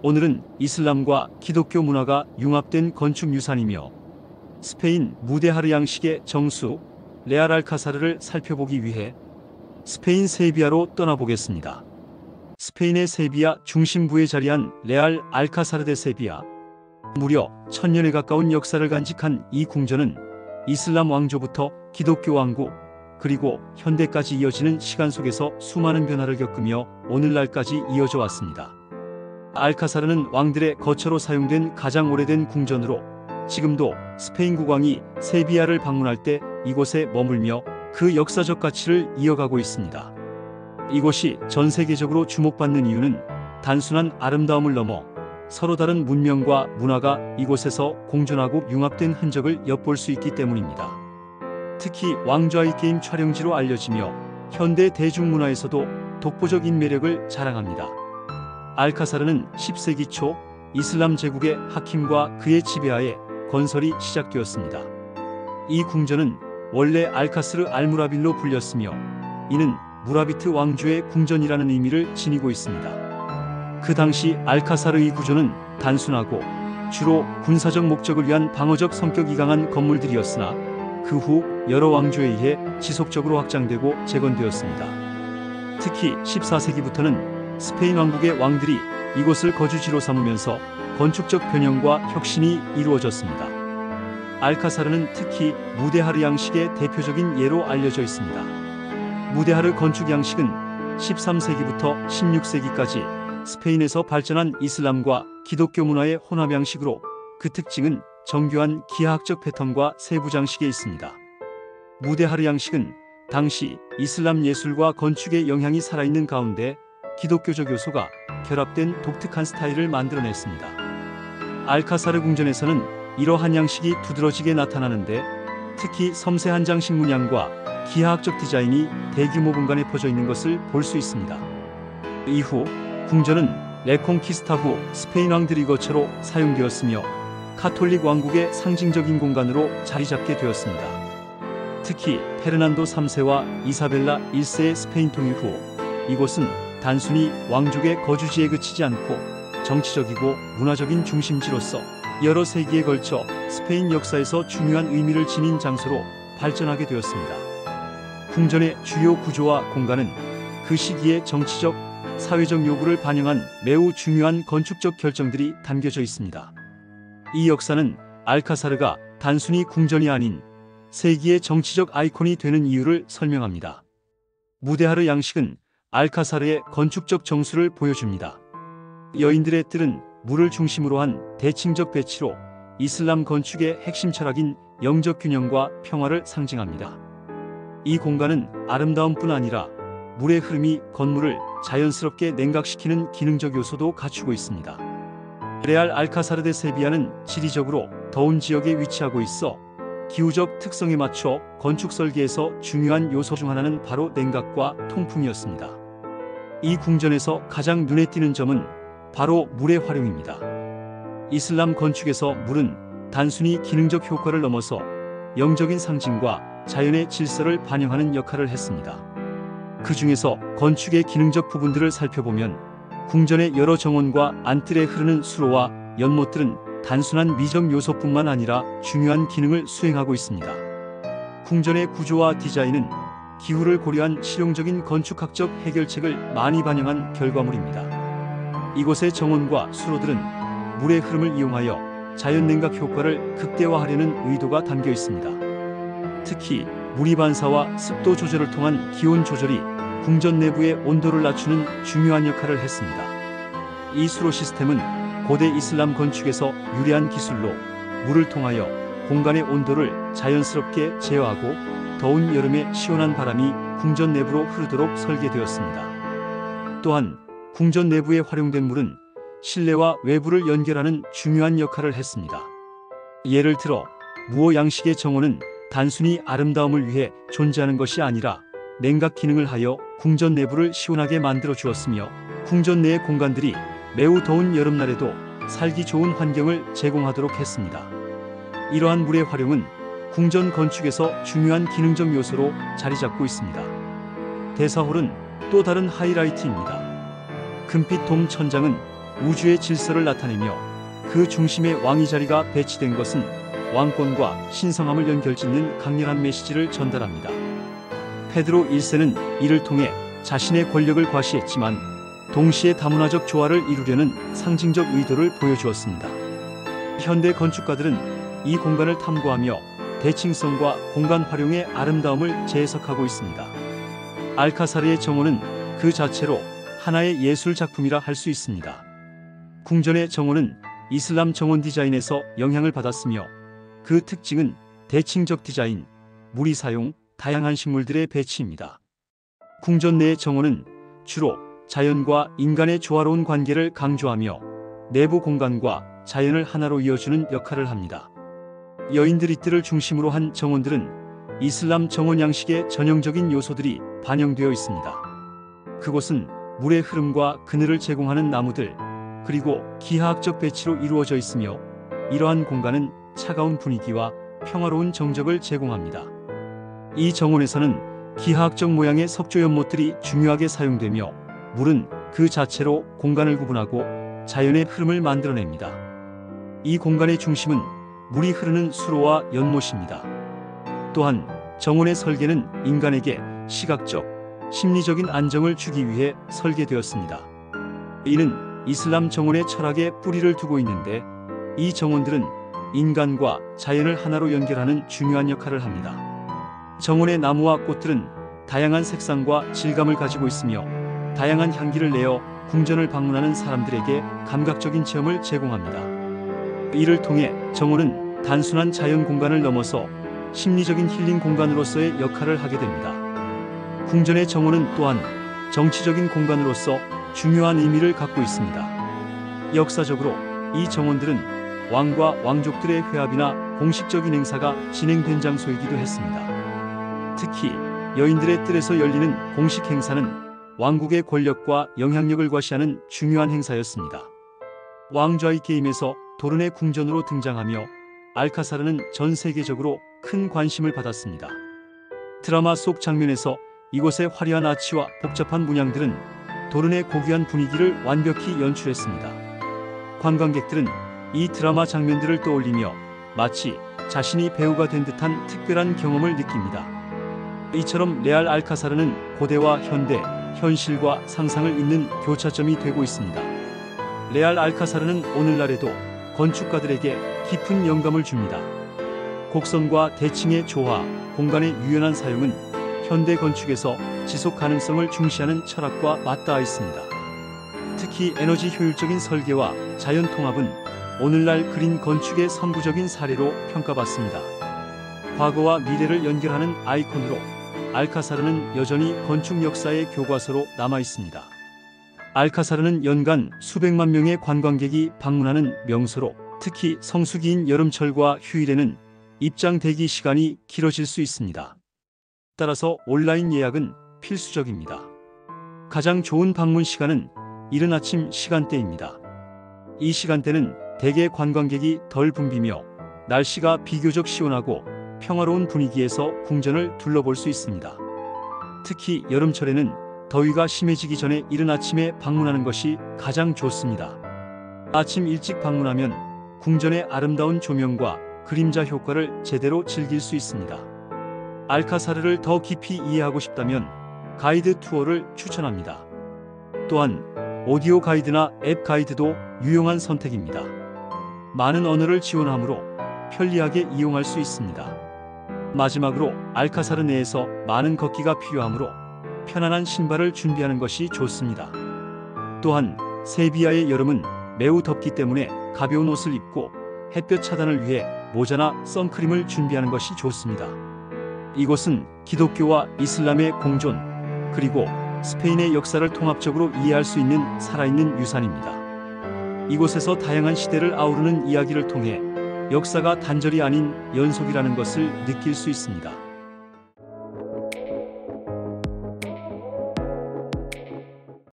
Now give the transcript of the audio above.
오늘은 이슬람과 기독교 문화가 융합된 건축 유산이며 스페인 무데하르 양식의 정수 레알 알카사르를 살펴보기 위해 스페인 세비야로 떠나보겠습니다. 스페인의 세비야 중심부에 자리한 레알 알카사르 데 세비야. 무려 1000년에 가까운 역사를 간직한 이 궁전은 이슬람 왕조부터 기독교 왕국 그리고 현대까지 이어지는 시간 속에서 수많은 변화를 겪으며 오늘날까지 이어져 왔습니다. 알카사르는 왕들의 거처로 사용된 가장 오래된 궁전으로 지금도 스페인 국왕이 세비야를 방문할 때 이곳에 머물며 그 역사적 가치를 이어가고 있습니다. 이곳이 전 세계적으로 주목받는 이유는 단순한 아름다움을 넘어 서로 다른 문명과 문화가 이곳에서 공존하고 융합된 흔적을 엿볼 수 있기 때문입니다. 특히 왕좌의 게임 촬영지로 알려지며 현대 대중문화에서도 독보적인 매력을 자랑합니다. 알카사르는 10세기 초 이슬람 제국의 하킴과 그의 지배하에 건설이 시작되었습니다. 이 궁전은 원래 알카스르 알무라빌로 불렸으며 이는 무라비트 왕조의 궁전이라는 의미를 지니고 있습니다. 그 당시 알카사르의 구조는 단순하고 주로 군사적 목적을 위한 방어적 성격이 강한 건물들이었으나 그 후 여러 왕조에 의해 지속적으로 확장되고 재건되었습니다. 특히 14세기부터는 스페인 왕국의 왕들이 이곳을 거주지로 삼으면서 건축적 변형과 혁신이 이루어졌습니다. 알카사르는 특히 무데하르 양식의 대표적인 예로 알려져 있습니다. 무데하르 건축 양식은 13세기부터 16세기까지 스페인에서 발전한 이슬람과 기독교 문화의 혼합 양식으로 그 특징은 정교한 기하학적 패턴과 세부 장식에 있습니다. 무데하르 양식은 당시 이슬람 예술과 건축의 영향이 살아있는 가운데 기독교적 요소가 결합된 독특한 스타일을 만들어냈습니다. 알카사르 궁전에서는 이러한 양식이 두드러지게 나타나는데 특히 섬세한 장식 문양과 기하학적 디자인이 대규모 공간에 퍼져 있는 것을 볼 수 있습니다. 이후 궁전은 레콩키스타 후 스페인 왕들의 거처로 사용되었으며 카톨릭 왕국의 상징적인 공간으로 자리 잡게 되었습니다. 특히 페르난도 3세와 이사벨라 1세의 스페인 통일 후 이곳은 단순히 왕족의 거주지에 그치지 않고 정치적이고 문화적인 중심지로서 여러 세기에 걸쳐 스페인 역사에서 중요한 의미를 지닌 장소로 발전하게 되었습니다. 궁전의 주요 구조와 공간은 그 시기의 정치적, 사회적 요구를 반영한 매우 중요한 건축적 결정들이 담겨져 있습니다. 이 역사는 알카사르가 단순히 궁전이 아닌 세기의 정치적 아이콘이 되는 이유를 설명합니다. 무데하르 양식은 알카사르의 건축적 정수를 보여줍니다. 여인들의 뜰은 물을 중심으로 한 대칭적 배치로 이슬람 건축의 핵심 철학인 영적 균형과 평화를 상징합니다. 이 공간은 아름다움뿐 아니라 물의 흐름이 건물을 자연스럽게 냉각시키는 기능적 요소도 갖추고 있습니다. 레알 알카사르 데 세비야는 지리적으로 더운 지역에 위치하고 있어 기후적 특성에 맞춰 건축 설계에서 중요한 요소 중 하나는 바로 냉각과 통풍이었습니다. 이 궁전에서 가장 눈에 띄는 점은 바로 물의 활용입니다. 이슬람 건축에서 물은 단순히 기능적 효과를 넘어서 영적인 상징과 자연의 질서를 반영하는 역할을 했습니다. 그 중에서 건축의 기능적 부분들을 살펴보면 궁전의 여러 정원과 안뜰에 흐르는 수로와 연못들은 단순한 미적 요소뿐만 아니라 중요한 기능을 수행하고 있습니다. 궁전의 구조와 디자인은 기후를 고려한 실용적인 건축학적 해결책을 많이 반영한 결과물입니다. 이곳의 정원과 수로들은 물의 흐름을 이용하여 자연 냉각 효과를 극대화하려는 의도가 담겨 있습니다. 특히 무리 반사와 습도 조절을 통한 기온 조절이 궁전 내부의 온도를 낮추는 중요한 역할을 했습니다. 이 수로 시스템은 고대 이슬람 건축에서 유래한 기술로 물을 통하여 공간의 온도를 자연스럽게 제어하고 더운 여름에 시원한 바람이 궁전 내부로 흐르도록 설계되었습니다. 또한 궁전 내부에 활용된 물은 실내와 외부를 연결하는 중요한 역할을 했습니다. 예를 들어 무어 양식의 정원은 단순히 아름다움을 위해 존재하는 것이 아니라 냉각 기능을 하여 궁전 내부를 시원하게 만들어 주었으며 궁전 내의 공간들이 매우 더운 여름날에도 살기 좋은 환경을 제공하도록 했습니다. 이러한 물의 활용은 궁전 건축에서 중요한 기능적 요소로 자리 잡고 있습니다. 대사홀은 또 다른 하이라이트입니다. 금빛 돔 천장은 우주의 질서를 나타내며 그 중심에 왕의 자리가 배치된 것은 왕권과 신성함을 연결짓는 강렬한 메시지를 전달합니다. 페드로 1세는 이를 통해 자신의 권력을 과시했지만 동시에 다문화적 조화를 이루려는 상징적 의도를 보여주었습니다. 현대 건축가들은 이 공간을 탐구하며 대칭성과 공간 활용의 아름다움을 재해석하고 있습니다. 알카사르의 정원은 그 자체로 하나의 예술 작품이라 할 수 있습니다. 궁전의 정원은 이슬람 정원 디자인에서 영향을 받았으며 그 특징은 대칭적 디자인, 무리 사용, 다양한 식물들의 배치입니다. 궁전 내의 정원은 주로 자연과 인간의 조화로운 관계를 강조하며 내부 공간과 자연을 하나로 이어주는 역할을 합니다. 여인들의 뜰을 중심으로 한 정원들은 이슬람 정원 양식의 전형적인 요소들이 반영되어 있습니다. 그곳은 물의 흐름과 그늘을 제공하는 나무들, 그리고 기하학적 배치로 이루어져 있으며 이러한 공간은 차가운 분위기와 평화로운 정적을 제공합니다. 이 정원에서는 기하학적 모양의 석조 연못들이 중요하게 사용되며 물은 그 자체로 공간을 구분하고 자연의 흐름을 만들어냅니다. 이 공간의 중심은 물이 흐르는 수로와 연못입니다. 또한 정원의 설계는 인간에게 시각적, 심리적인 안정을 주기 위해 설계되었습니다. 이는 이슬람 정원의 철학에 뿌리를 두고 있는데 이 정원들은 인간과 자연을 하나로 연결하는 중요한 역할을 합니다. 정원의 나무와 꽃들은 다양한 색상과 질감을 가지고 있으며 다양한 향기를 내어 궁전을 방문하는 사람들에게 감각적인 체험을 제공합니다. 이를 통해 정원은 단순한 자연 공간을 넘어서 심리적인 힐링 공간으로서의 역할을 하게 됩니다. 궁전의 정원은 또한 정치적인 공간으로서 중요한 의미를 갖고 있습니다. 역사적으로 이 정원들은 왕과 왕족들의 회합이나 공식적인 행사가 진행된 장소이기도 했습니다. 특히 여인들의 뜰에서 열리는 공식 행사는 왕국의 권력과 영향력을 과시하는 중요한 행사였습니다. 왕좌의 게임에서 도른의 궁전으로 등장하며 알카사르는 전 세계적으로 큰 관심을 받았습니다. 드라마 속 장면에서 이곳의 화려한 아치와 복잡한 문양들은 도른의 고귀한 분위기를 완벽히 연출했습니다. 관광객들은 이 드라마 장면들을 떠올리며 마치 자신이 배우가 된 듯한 특별한 경험을 느낍니다. 이처럼 레알 알카사르는 고대와 현대, 현실과 상상을 잇는 교차점이 되고 있습니다. 레알 알카사르는 오늘날에도 건축가들에게 깊은 영감을 줍니다. 곡선과 대칭의 조화, 공간의 유연한 사용은 현대 건축에서 지속 가능성을 중시하는 철학과 맞닿아 있습니다. 특히 에너지 효율적인 설계와 자연 통합은 오늘날 그린 건축의 선구적인 사례로 평가받습니다. 과거와 미래를 연결하는 아이콘으로 알카사르는 여전히 건축 역사의 교과서로 남아 있습니다. 알카사르는 연간 수백만 명의 관광객이 방문하는 명소로 특히 성수기인 여름철과 휴일에는 입장 대기 시간이 길어질 수 있습니다. 따라서 온라인 예약은 필수적입니다. 가장 좋은 방문 시간은 이른 아침 시간대입니다. 이 시간대는 대개 관광객이 덜 붐비며 날씨가 비교적 시원하고 평화로운 분위기에서 궁전을 둘러볼 수 있습니다. 특히 여름철에는 더위가 심해지기 전에 이른 아침에 방문하는 것이 가장 좋습니다. 아침 일찍 방문하면 궁전의 아름다운 조명과 그림자 효과를 제대로 즐길 수 있습니다. 알카사르를 더 깊이 이해하고 싶다면 가이드 투어를 추천합니다. 또한 오디오 가이드나 앱 가이드도 유용한 선택입니다. 많은 언어를 지원하므로 편리하게 이용할 수 있습니다. 마지막으로 알카사르 내에서 많은 걷기가 필요하므로 편안한 신발을 준비하는 것이 좋습니다. 또한 세비야의 여름은 매우 덥기 때문에 가벼운 옷을 입고 햇볕 차단을 위해 모자나 선크림을 준비하는 것이 좋습니다. 이곳은 기독교와 이슬람의 공존, 그리고 스페인의 역사를 통합적으로 이해할 수 있는 살아있는 유산입니다. 이곳에서 다양한 시대를 아우르는 이야기를 통해 역사가 단절이 아닌 연속이라는 것을 느낄 수 있습니다.